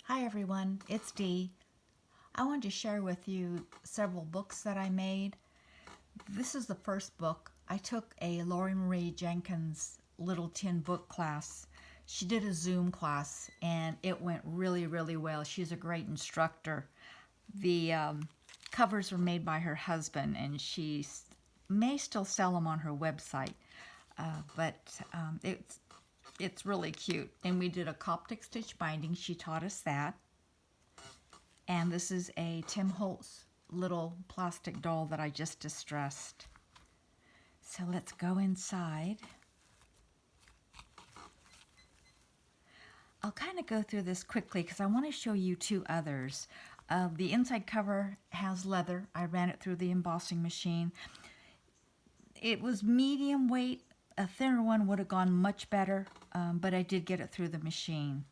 Hi everyone, it's Dee. I wanted to share with you several books that I made. This is the first book. I took a LorriMarie Jenkins little tin book class. She did a Zoom class and it went really well. She's a great instructor. The covers were made by her husband and she may still sell them on her website, but it's really cute. And we did a Coptic stitch binding. She taught us that. And this is a Tim Holtz little plastic doll that I just distressed. So let's go inside. I'll kind of go through this quickly because I want to show you two others. The inside cover has leather. I ran it through the embossing machine. It was medium weight. A thinner one would have gone much better, but I did get it through the machine.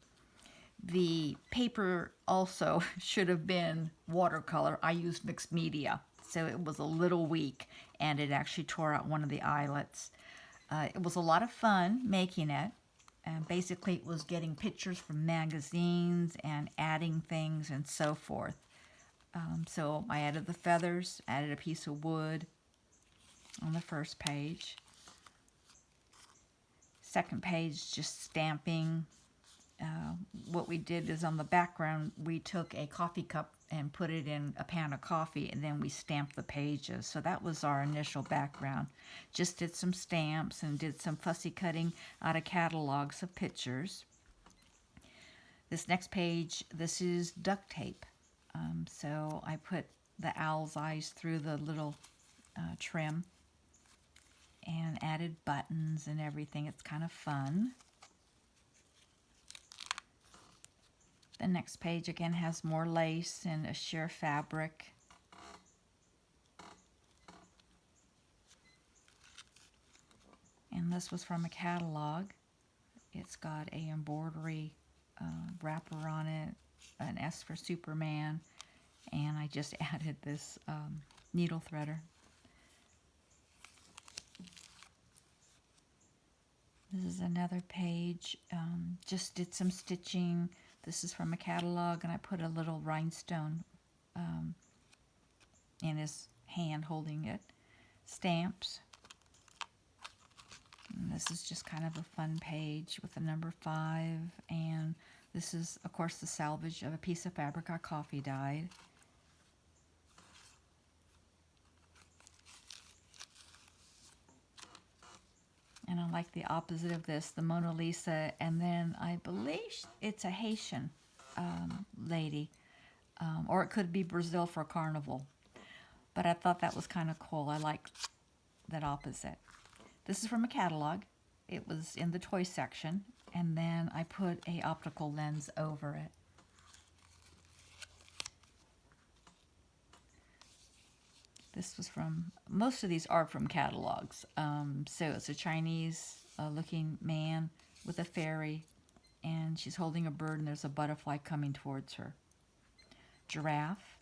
The paper also should have been watercolor. I used mixed media, so it was a little weak, and it actually tore out one of the eyelets. It was a lot of fun making it. And basically, it was getting pictures from magazines and adding things and so forth. So I added the feathers, added a piece of wood on the first page. Second page, just stamping. What we did is on the background, we took a coffee cup and put it in a pan of coffee, and then we stamped the pages. So that was our initial background. Just did some stamps and did some fussy cutting out of catalogs of pictures. This next page, this is duct tape. So I put the owl's eyes through the little trim and added buttons and everything. It's kind of fun. The next page again has more lace and a sheer fabric. And this was from a catalog. It's got a embroidery wrapper on it, an S for Superman, and I just added this needle threader. This is another page. Just did some stitching. This is from a catalog, and I put a little rhinestone in his hand holding it. Stamps. And this is just kind of a fun page with the number 5. And this is, of course, the salvage of a piece of fabric I coffee dyed. And I like the opposite of this, the Mona Lisa, and then I believe it's a Haitian lady, or it could be Brazil for carnival. But I thought that was kind of cool. I like that opposite. This is from a catalog. It was in the toy section, and then I put a optical lens over it. This was from, most of these are from catalogs. So it's a Chinese looking man with a fairy, and she's holding a bird, and there's a butterfly coming towards her. Giraffe.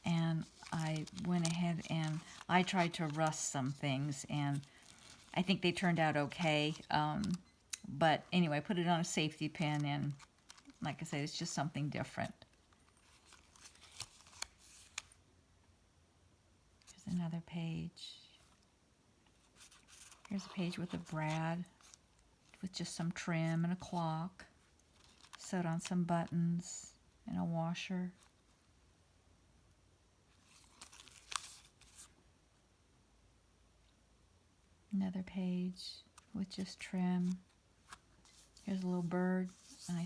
And I went ahead and I tried to rust some things, and I think they turned out okay. But anyway, I put it on a safety pin, and like I said, it's just something different. Here's another page. Here's a page with a brad with just some trim and a clock. Sewed on some buttons and a washer. Another page with just trim. Here's a little bird, and I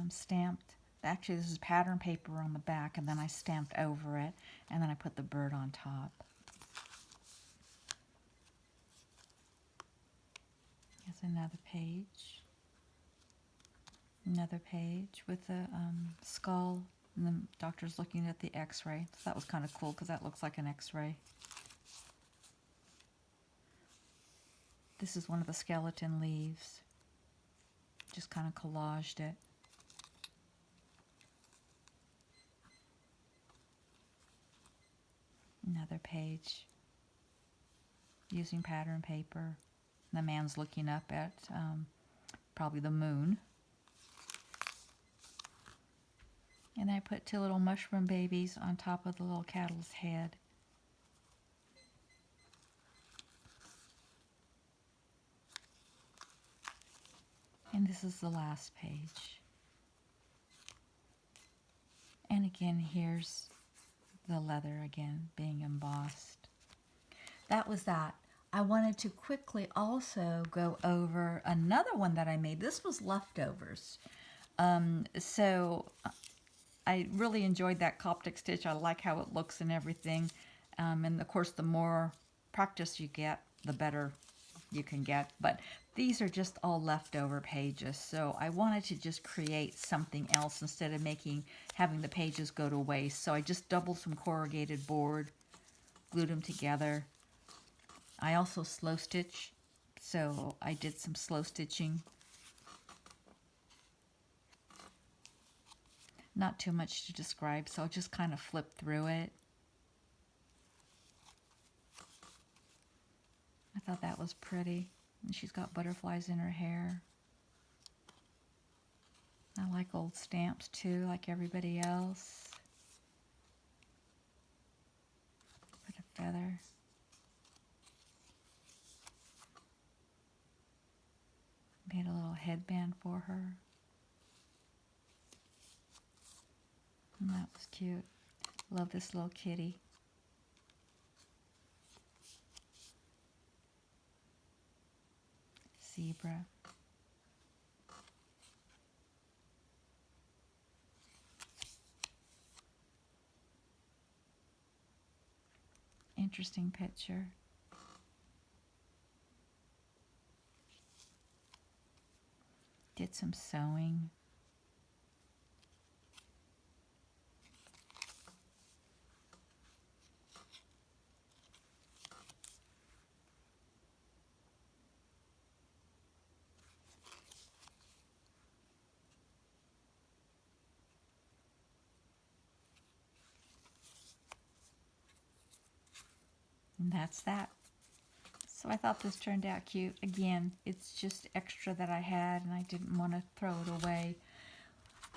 stamped. Actually, this is pattern paper on the back, and then I stamped over it, and then I put the bird on top. Here's another page. Another page with a skull, and the doctor's looking at the x-ray. So that was kind of cool because that looks like an x-ray. This is one of the skeleton leaves. Just kind of collaged it. Another page using pattern paper. The man's looking up at probably the moon. And I put 2 little mushroom babies on top of the little cattle's head. And this is the last page. And again, here's the leather again being embossed. That was that. I wanted to quickly also go over another one that I made. This was leftovers. So I really enjoyed that Coptic stitch. I like how it looks and everything. And of course, the more practice you get, the better you can get. But these are just all leftover pages. So I wanted to just create something else instead of having the pages go to waste. So I just doubled some corrugated board, glued them together. I also slow stitch, so I did some slow stitching. Not too much to describe, so I'll just kind of flip through it. I thought that was pretty. And she's got butterflies in her hair. I like old stamps too, like everybody else. Put a feather. Made a little headband for her. And that was cute. Love this little kitty. Zebra. Interesting picture. Did some sewing. And that's that. So I thought this turned out cute. Again, it's just extra that I had and I didn't want to throw it away.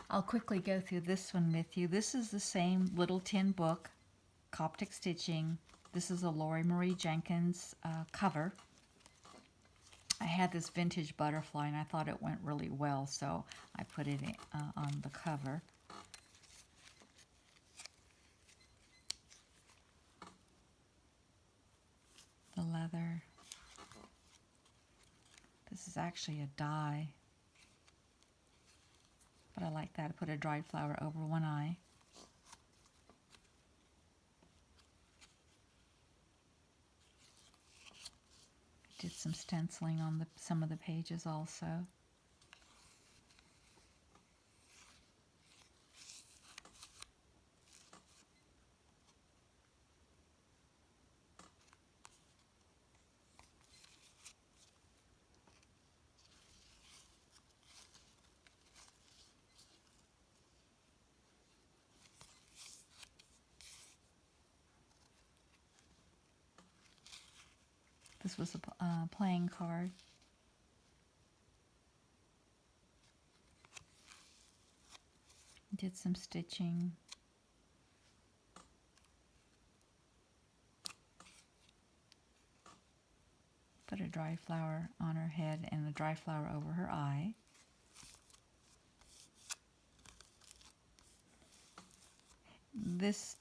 I'll quickly go through this one with you. This is the same little tin book, Coptic Stitching. This is a LorriMarie Jenkins cover. I had this vintage butterfly and I thought it went really well, so I put it on the cover. The leather. This is actually a die, but I like that. I put a dried flower over one eye. Did some stenciling on some of the pages also. This was a playing card. Did some stitching. Put a dry flower on her head and a dry flower over her eye. This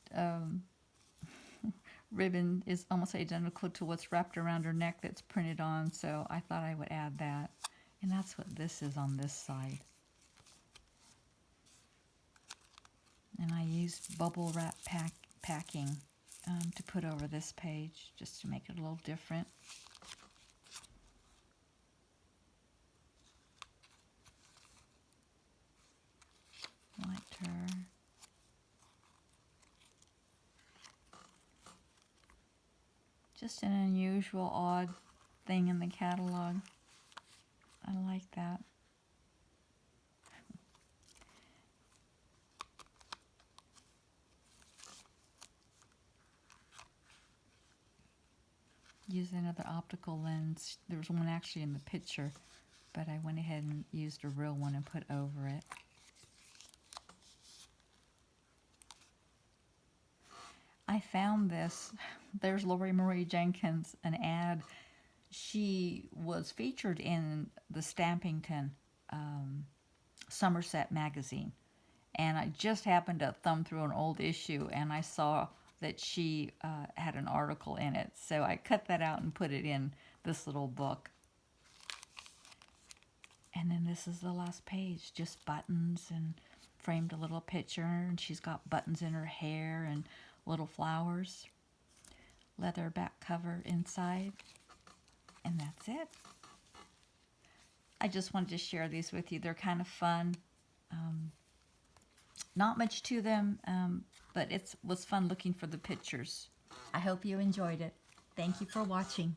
ribbon is almost identical to what's wrapped around her neck that's printed on, so I thought I would add that. And that's what this is on this side. And I used bubble wrap packing to put over this page just to make it a little different. Liked her. Just an unusual, odd thing in the catalog. I like that. Use another optical lens. There was one actually in the picture, but I went ahead and used a real one and put over it. found this. There's LorriMarie Jenkins, an ad. She was featured in the Stampington Somerset magazine. And I just happened to thumb through an old issue and I saw that she had an article in it. So I cut that out and put it in this little book. And then this is the last page, just buttons, and framed a little picture, and she's got buttons in her hair and little flowers. Leather back cover inside. And that's it. I just wanted to share these with you. They're kind of fun. Not much to them, but it was fun looking for the pictures. I hope you enjoyed it. Thank you for watching.